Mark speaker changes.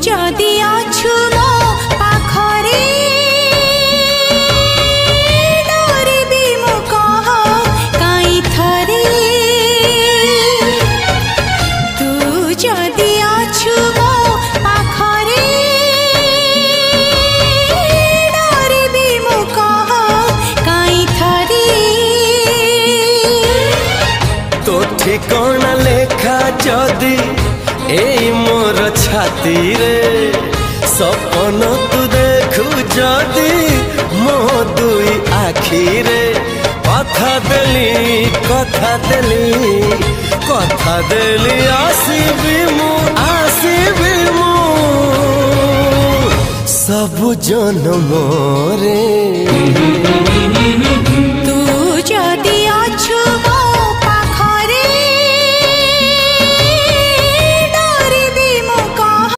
Speaker 1: जदि अछु मो पाखरे डरिबी मु कह काई थरे तू जदि अछु मो पाखरे डरिबी मु कह काई थरे
Speaker 2: तो ठिकाना लेखा जदि ए मोर छाती रे सपन तू देखु जदि मो दुई आखी रे कथा देली आसीबी मु सब जन्म रे।